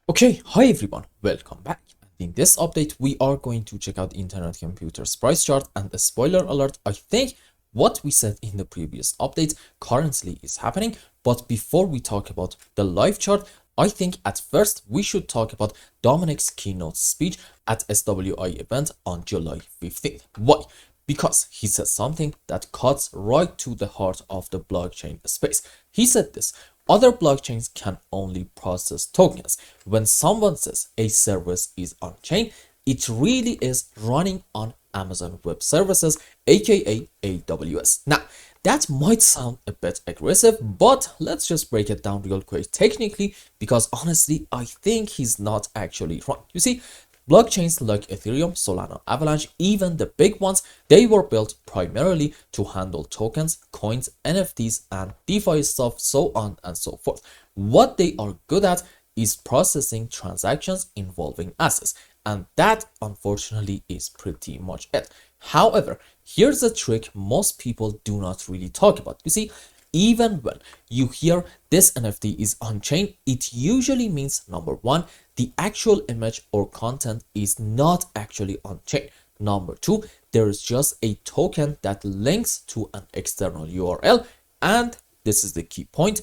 Okay, hi everyone, welcome back. In this update, we are going to check out Internet Computer's price chart, and a spoiler alert, I think what we said in the previous update currently is happening. But before we talk about the live chart, I think at first we should talk about Dominic's keynote speech at SWI event on July 15th. Why? Because he said something that cuts right to the heart of the blockchain space. He said this: other blockchains can only process tokens. When someone says a service is on chain, it really is running on Amazon Web Services, aka AWS. Now, that might sound a bit aggressive, but let's just break it down real quick technically, because honestly, I think he's not actually right. You see, blockchains like Ethereum, Solana, Avalanche, even the big ones, they were built primarily to handle tokens, coins, NFTs, and DeFi stuff, so on and so forth. What they are good at is processing transactions involving assets, and that unfortunately is pretty much it. However, here's a trick most people do not really talk about. You see, even when you hear this NFT is on chain, it usually means number one, the actual image or content is not actually on chain. Number two, there is just a token that links to an external URL, and this is the key point,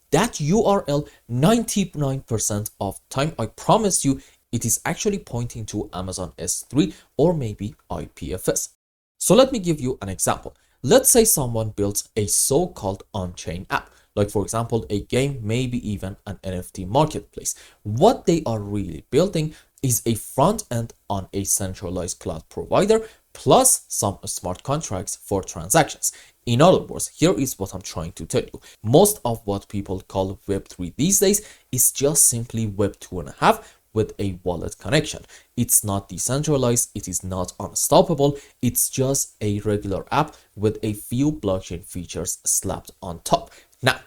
that URL 99% of time, I promise you, it is actually pointing to Amazon S3 or maybe IPFS. So let me give you an example. Let's say someone builds a so-called on-chain app, like for example a game, maybe even an NFT marketplace. What they are really building is a front end on a centralized cloud provider plus some smart contracts for transactions. In other words, here is what I'm trying to tell you. Most of what people call Web3 these days is just simply Web 2.5 with a wallet connection. It's not decentralized, it is not unstoppable, it's just a regular app with a few blockchain features slapped on top. Now,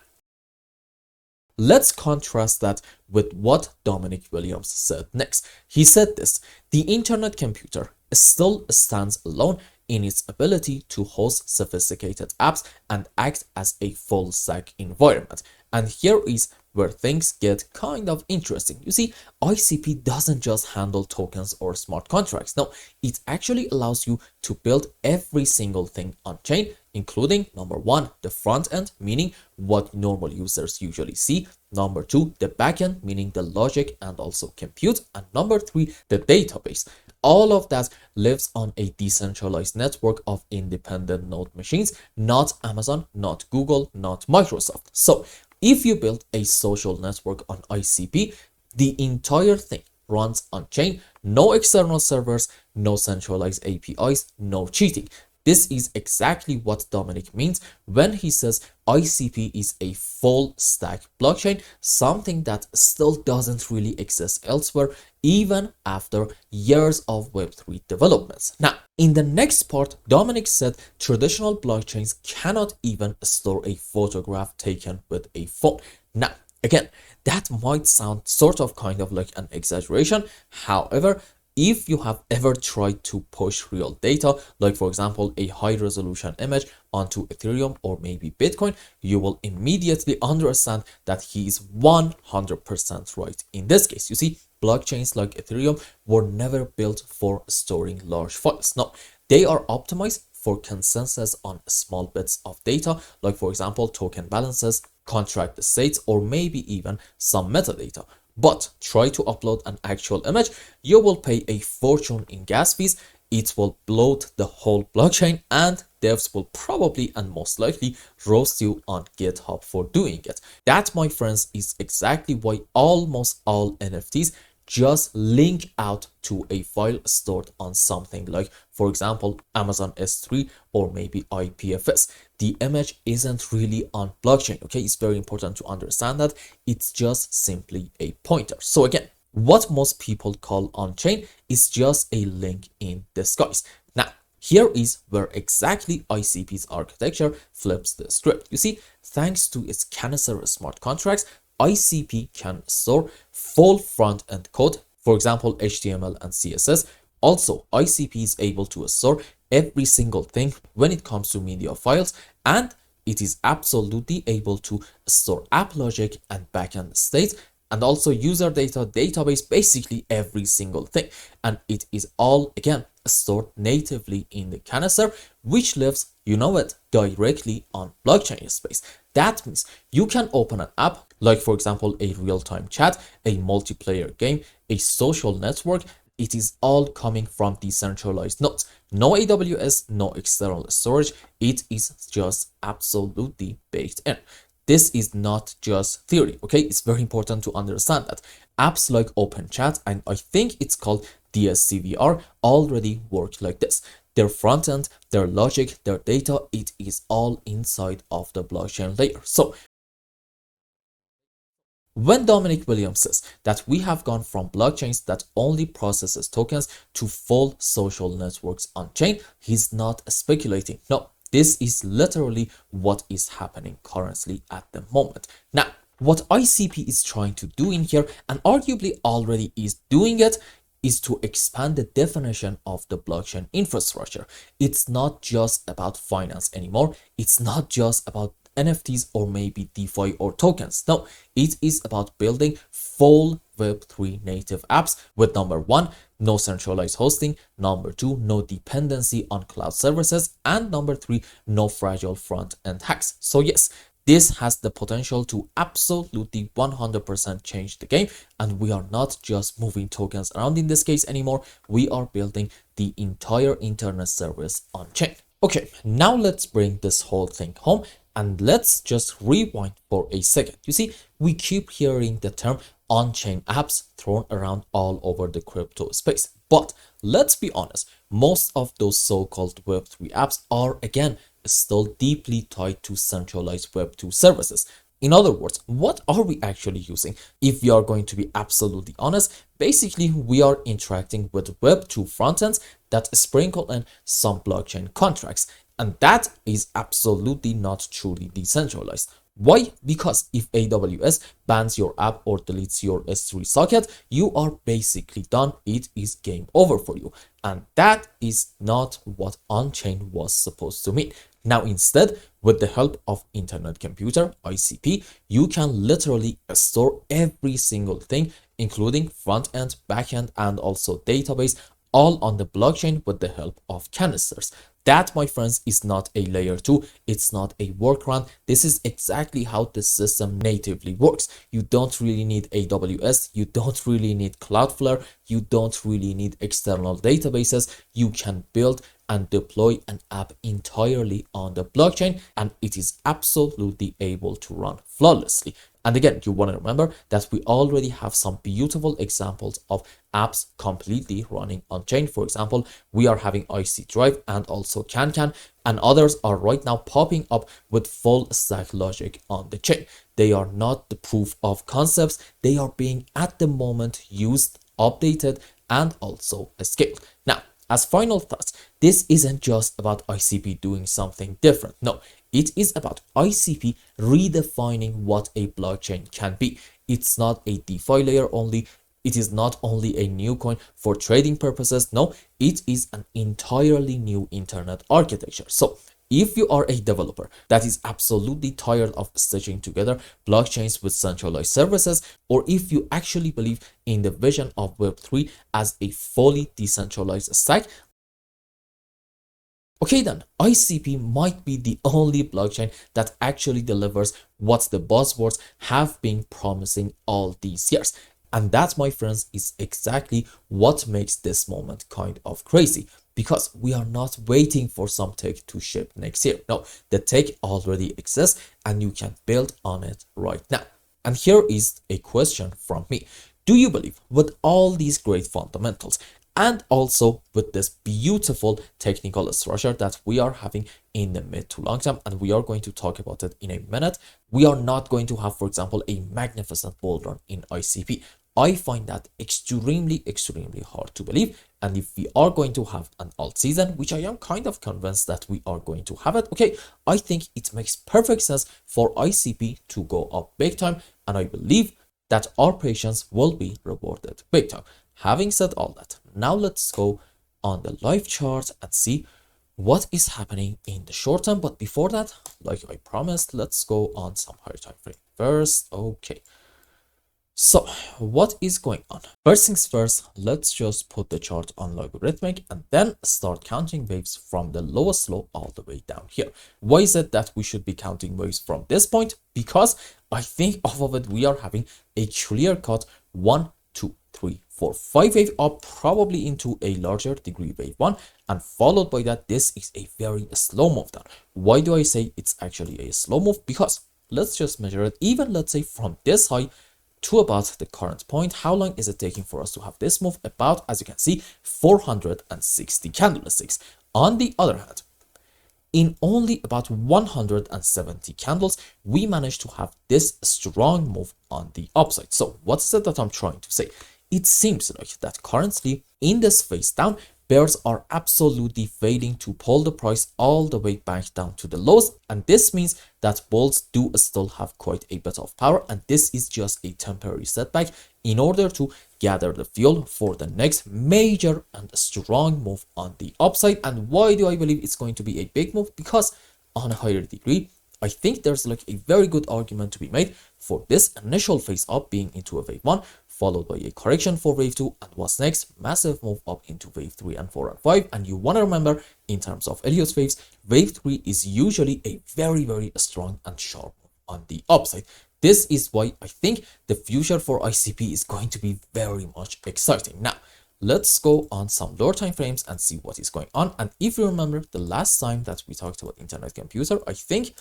let's contrast that with what Dominic Williams said next. He said this: the internet computer still stands alone in its ability to host sophisticated apps and act as a full stack environment. And here is where things get kind of interesting. You see, ICP doesn't just handle tokens or smart contracts. No, it actually allows you to build every single thing on chain, including number one, the front end, meaning what normal users usually see. Number two, the backend, meaning the logic and also compute. And number three, the database. All of that lives on a decentralized network of independent node machines, not Amazon, not Google, not Microsoft. So if you build a social network on ICP, the entire thing runs on chain, no external servers, no centralized APIs, no cheating. This is exactly what Dominic means when he says ICP is a full stack blockchain, something that still doesn't really exist elsewhere, even after years of Web3 developments. Now, in the next part, Dominic said traditional blockchains cannot even store a photograph taken with a phone. Now, again, that might sound sort of kind of like an exaggeration. However, if you have ever tried to push real data, like for example a high resolution image onto Ethereum or maybe Bitcoin, you will immediately understand that he is 100% right in this case. You see, blockchains like Ethereum were never built for storing large files. No, they are optimized for consensus on small bits of data, like for example token balances, contract states, or maybe even some metadata. But try to upload an actual image, you will pay a fortune in gas fees, it will bloat the whole blockchain, and devs will probably and most likely roast you on GitHub for doing it. That, my friends, is exactly why almost all NFTs just link out to a file stored on something like, for example, Amazon S3 or maybe IPFS. The image isn't really on blockchain, okay? It's very important to understand that. It's just simply a pointer. So again, what most people call on-chain is just a link in disguise. Now, here is where exactly ICP's architecture flips the script. You see, thanks to its canister smart contracts, ICP can store full front-end code, for example, HTML and CSS. Also, ICP is able to store every single thing when it comes to media files, and it is absolutely able to store app logic and backend state and also user data, database, basically every single thing. And it is all, again, stored natively in the canister, which lives, you know it, directly on blockchain space. That means you can open an app, like for example, a real-time chat, a multiplayer game, a social network. It is all coming from decentralized nodes. No AWS, no external storage. It is just absolutely baked in. This is not just theory, okay? It's very important to understand that. Apps like OpenChat, and I think it's called DSCVR, already work like this. Their front end, their logic, their data, it is all inside of the blockchain layer. So when Dominic Williams says that we have gone from blockchains that only processes tokens to full social networks on chain, he's not speculating. No, this is literally what is happening currently at the moment. Now, what ICP is trying to do in here, and arguably already is doing it, is to expand the definition of the blockchain infrastructure. It's not just about finance anymore. It's not just about NFTs or maybe DeFi or tokens. No, it is about building full Web3 native apps with number one, no centralized hosting, number two, no dependency on cloud services, and number three, no fragile front-end hacks. So yes, this has the potential to absolutely 100% change the game, and we are not just moving tokens around in this case anymore. We are building the entire internet service on chain. Okay, now let's bring this whole thing home and let's just rewind for a second. You see, we keep hearing the term on-chain apps thrown around all over the crypto space. But let's be honest, most of those so-called Web3 apps are, again, still deeply tied to centralized Web2 services. In other words, what are we actually using? If we are going to be absolutely honest, basically we are interacting with Web2 frontends that sprinkle in some blockchain contracts. And that is absolutely not truly decentralized. Why? Because if AWS bans your app or deletes your S3 socket, you are basically done. It is game over for you. And that is not what on-chain was supposed to mean. Now, instead, with the help of Internet Computer, ICP, you can literally store every single thing, including front-end, back-end, and also database, all on the blockchain with the help of canisters. That, my friends, is not a layer 2. It's not a workaround. This is exactly how the system natively works. You don't really need AWS. You don't really need Cloudflare. You don't really need external databases. You can build and deploy an app entirely on the blockchain, and it is absolutely able to run flawlessly. And again, you want to remember that we already have some beautiful examples of apps completely running on chain. For example, we are having IC Drive and also CanCan, and others are right now popping up with full stack logic on the chain. They are not the proof of concepts. They are being at the moment used, updated, and also scaled. Now, as final thoughts, this isn't just about ICP doing something different. No, it is about ICP redefining what a blockchain can be. It's not a DeFi layer only. It is not only a new coin for trading purposes. No, it is an entirely new internet architecture. So if you are a developer that is absolutely tired of stitching together blockchains with centralized services, or if you actually believe in the vision of Web3 as a fully decentralized stack, okay, then ICP might be the only blockchain that actually delivers what the buzzwords have been promising all these years. And that, my friends, is exactly what makes this moment kind of crazy, because we are not waiting for some tech to ship next year. No, the tech already exists and you can build on it right now. And here is a question from me. Do you believe with all these great fundamentals and also with this beautiful technical structure that we are having in the mid to long term, and we are going to talk about it in a minute, we are not going to have, for example, a magnificent bull run in ICP? I find that extremely hard to believe. And if we are going to have an alt season, which I am kind of convinced that we are going to have it, okay, I think it makes perfect sense for ICP to go up big time. And I believe that our patience will be rewarded big time. Having said all that, now let's go on the live chart and see what is happening in the short term. But before that, like I promised, let's go on some higher time frame first. Okay. So what is going on? First things first, let's just put the chart on logarithmic and then start counting waves from the lowest low all the way down here. Why is it that we should be counting waves from this point? Because I think off of it, we are having a clear cut 1, 2, 3, 4, 5 wave up, probably into a larger degree wave 1, and followed by that, this is a very slow move down. Why do I say it's actually a slow move? Because let's just measure it, even let's say from this high to about the current point. How long is it taking for us to have this move? About, as you can see, 460 candlesticks. On the other hand, in only about 170 candles, we managed to have this strong move on the upside. So what is it that I'm trying to say? It seems like that currently in this phase down, bears are absolutely failing to pull the price all the way back down to the lows, and this means that bulls do still have quite a bit of power, and this is just a temporary setback in order to gather the fuel for the next major and strong move on the upside. And why do I believe it's going to be a big move? Because on a higher degree, I think there's like a very good argument to be made for this initial phase up being into a wave 1, followed by a correction for wave 2, and what's next? Massive move up into wave 3 and 4 and 5. And you want to remember, in terms of Elliott waves, wave 3 is usually a very, very strong and sharp move on the upside. This is why I think the future for ICP is going to be very much exciting. Now, let's go on some lower time frames and see what is going on. And if you remember the last time that we talked about internet computer, I think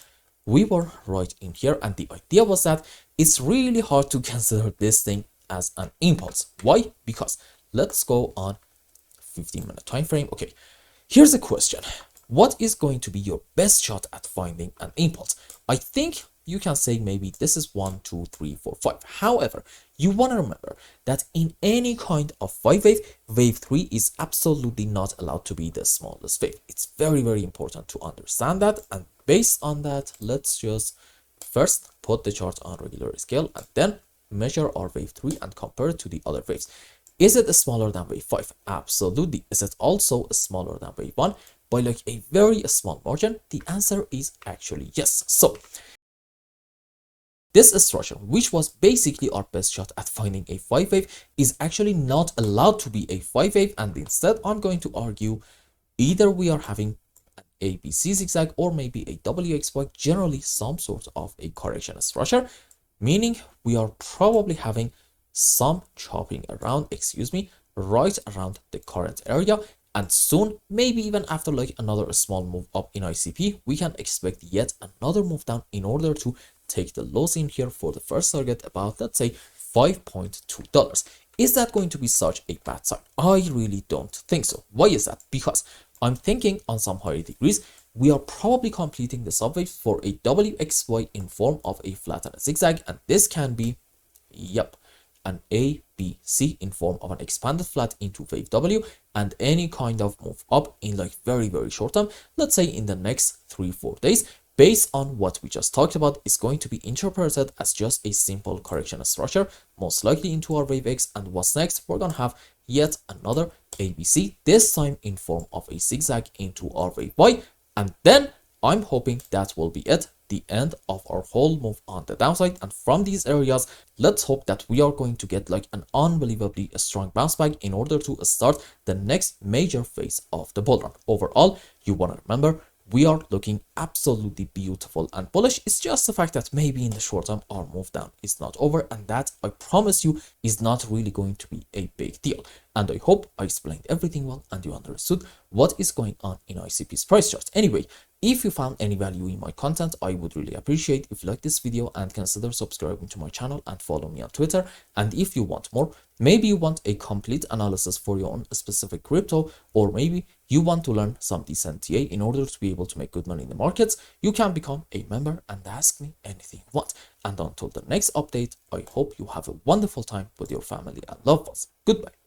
we were right in here, and the idea was that it's really hard to consider this thing as an impulse. Why? Because let's go on 15-minute time frame. Okay, here's a question. What is going to be your best shot at finding an impulse? I think you can say maybe this is 1, 2, 3, 4, 5. However, you want to remember that in any kind of 5 wave, wave 3 is absolutely not allowed to be the smallest wave. It's very, very important to understand that. And based on that, let's just first put the chart on regular scale and then measure our wave 3 and compare it to the other waves. Is it smaller than wave 5? Absolutely. Is it also smaller than wave 1 by like a very small margin? The answer is actually yes. So this structure, which was basically our best shot at finding a 5 wave, is actually not allowed to be a 5 wave, and instead I'm going to argue either we are having an ABC zigzag or maybe a WXY, generally some sort of a correction structure, meaning we are probably having some chopping around, right around the current area. And soon, maybe even after like another small move up in ICP, we can expect yet another move down in order to take the lows in here for the first target, about, let's say, $5.2. Is that going to be such a bad sign? I really don't think so. Why is that? Because I'm thinking on some higher degrees, we are probably completing the subwave for a WXY in form of a flattened zigzag, and this can be, yep, an ABC in form of an expanded flat into wave W, and any kind of move up in like very, very short term, let's say in the next 3-4 days, based on what we just talked about, is going to be interpreted as just a simple correction structure, most likely into our wave X. And what's next? We're gonna have yet another ABC, this time in form of a zigzag into our wave Y, and then I'm hoping that will be it, the end of our whole move on the downside. And from these areas, let's hope that we are going to get like an unbelievably strong bounce back in order to start the next major phase of the bull run. Overall, you want to remember, we are looking absolutely beautiful and bullish. It's just the fact that maybe in the short term our move down is not over, and that, I promise you, is not really going to be a big deal. And I hope I explained everything well and you understood what is going on in ICP's price chart. Anyway, if you found any value in my content, I would really appreciate if you like this video and consider subscribing to my channel and follow me on Twitter. And if you want more, maybe you want a complete analysis for your own specific crypto, or maybe you want to learn some decent TA in order to be able to make good money in the markets, you can become a member and ask me anything you want. And until the next update, I hope you have a wonderful time with your family and loved ones. Goodbye.